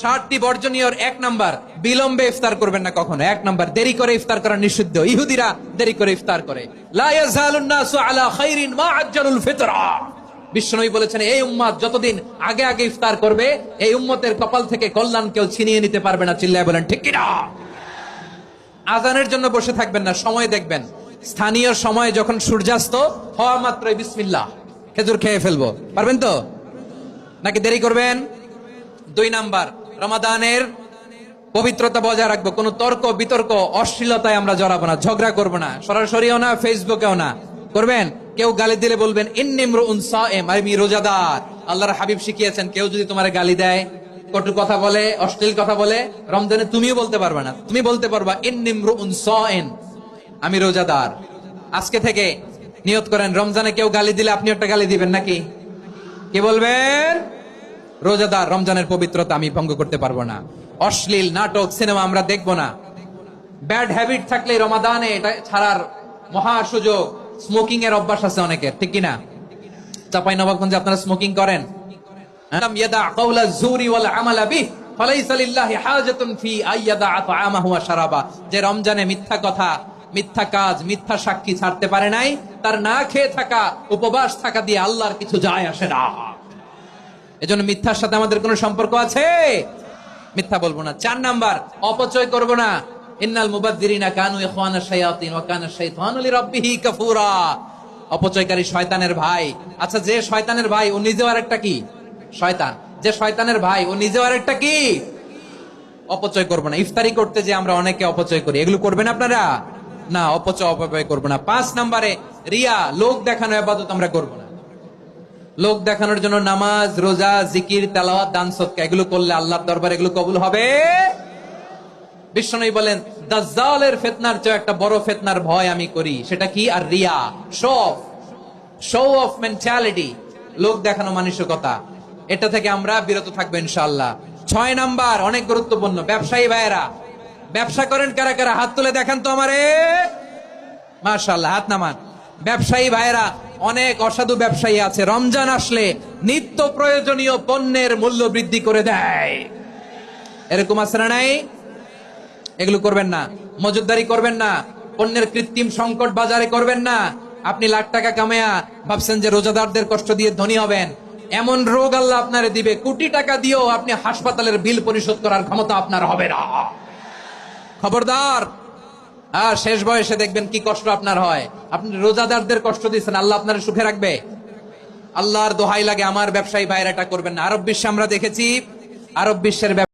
60টি বর্জনীয় এক নাম্বার, বিলম্বে ইফতার করবেন না কখনো। এক নাম্বার, দেরি করে ইফতার করা নিষিদ্ধ। ইহুদিরা দেরি করে ইফতার করে। লা ইয়াজালুন নাসু আলা খাইরিন মা আজ্জালুল ফিতরা। বিশ্বনবী বলেছেন, এই উম্মত যতদিন আগে আগে ইফতার করবে, এই উম্মতের কপাল থেকে কল্যাণ কেউ ছিনিয়ে নিতে পারবে না। চিল্লায় বলেন ঠিক কি না? আজানের জন্য বসে থাকবেন না, সময় দেখবেন। স্থানীয় সময় যখন সূর্যাস্ত হওয়া মাত্রই বিসমিল্লাহ, খেজুর খেয়ে ফেলবো। পারবেন তো নাকি দেরি করবেন? 2 নাম্বার, রমাদানের পবিত্রতা বজায় রাখবো। কোনো তর্ক বিতর্ক অশ্লীলতায় আমরা জড়াবো না, ঝগড়া করবো না, সরাসরিও না, ফেসবুকেও না। করবেন? কেউ গালি দিলে বলবেন ইন্নী ইমরুউন সায়েম, আমি রোজাদার। আল্লাহর হাবিব শিখিয়েছেন, কেউ যদি তোমার গালি দেয়, কটু কথা বলে, অশ্লীল কথা বলে, রমজানে তুমিও বলতে পারবে না। তুমি বলতে পারবা ইন্নী ইমরুউন সায়েম, আমি রোজাদার। আজকে থেকে নিয়ত করেন, রমজানে কেউ গালি দিলে আপনি একটা গালি দিবেন নাকি? কি বলবেন? রোজাদার, রমজানের পবিত্রতা আমি ভঙ্গ করতে পারবো না। অশ্লীল নাটক সিনেমা আমরা দেখবো না। ব্যাড হ্যাবিট থাকলে রমাদানে এটা ছাড়ার মহা সুযোগ। স্মোকিং এর অভ্যাস আছে অনেকের, ঠিক কিনা? চাঁপাইনবাবগঞ্জে আপনারা স্মোকিং করেন? আলাম ইয়াদা কাওলা যুরি ওয়াল আমালা বিহি ফালাইসা লিল্লাহি হাজাতুন ফি আইয়াদা তাআমাহু ওয়া শারাবা। যে রমজানে মিথ্যা কথা, মিথ্যা কাজ, মিথ্যা সাক্ষী ছাড়তে পারে নাই, তার না খেয়ে থাকা, উপবাস থাকা দিয়ে আল্লাহর কিছু যায় আসে না। এজন্য মিথ্যার সাথে আমাদের কোনো সম্পর্ক আছে? মিথ্যা বলবো না। 4 নাম্বার, অপচয় করব না। ইন্নাল মুবাযযিরিনা কানু ইখওয়ানাশ শায়াতিন ওয়া কানা শাইতানু লিরাব্বিহি কাফুরা। অপচয়কারী শয়তানের ভাই। আচ্ছা, যে শয়তানের ভাই ও নিজেও আরেকটা কি? শয়তান। যে শয়তানের ভাই ও নিজেও আরেকটা কি? অপচয় করব না। ইফতারি করতে যে আমরা অনেকে অপচয় করি, এগুলো করবেন আপনারা না। অপচয় করব না। 5 নাম্বারে, রিয়া, লোক দেখানো ইবাদত আমরা করব না। লোক দেখানোর জন্য নামাজ, রোজা, জিকির, তেলাওয়াত, দান সদকা এগুলো করলে আল্লাহর দরবারে এগুলো কবুল হবে? বিশ্বনবী বলেন, দাজ্জালের ফিতনার চেয়ে একটা বড় ফিতনার ভয় আমি করি। সেটা কি? আর রিয়া, শো অফ মেন্টালিটি, লোক দেখানো মানসিকতা। এটা থেকে আমরা বিরত থাকবো ইনশাআল্লাহ। 6 নাম্বার, অনেক গুরুত্বপূর্ণ। ব্যবসায়ী ভাইয়েরা, ব্যবসা করেন কারা কারা? হাত তুলে দেখান তো আমারে। মাশাআল্লাহ, হাত নামান। ব্যবসায়ী ভাইয়েরা, অনেক অসাধু ব্যবসায়ী আছে, রমজান আসলে নিত্য প্রয়োজনীয় পণ্যের মূল্য বৃদ্ধি করে দেয়। এরকম আছে না নাই? এগুলো করবেন না। মজুদদারি করবেন না। পণ্যের কৃত্রিম সংকট বাজারে করবেন না। আপনি লাখ টাকা কামায়া ভাবছেন যে রোজাদারদের কষ্ট দিয়ে ধনী হবেন। এমন রোগ আল্লাহ আপনারে দিবে, কোটি টাকা দিয়েও আপনি হাসপাতালের বিল পরিশোধ করার ক্ষমতা আপনার হবে না। খবরদার। আর শেষ বয়সে দেখবেন কি কষ্ট আপনার হয়। আপনি রোজাদারদের কষ্ট দিচ্ছেন, আল্লাহ আপনার সুখে রাখবে? আল্লাহর দোহাই লাগে, আমার ব্যবসায়ী ভাইয়েরা এটা করবেন না। আরব বিশ্বে আমরা দেখেছি, আরব বিশ্বের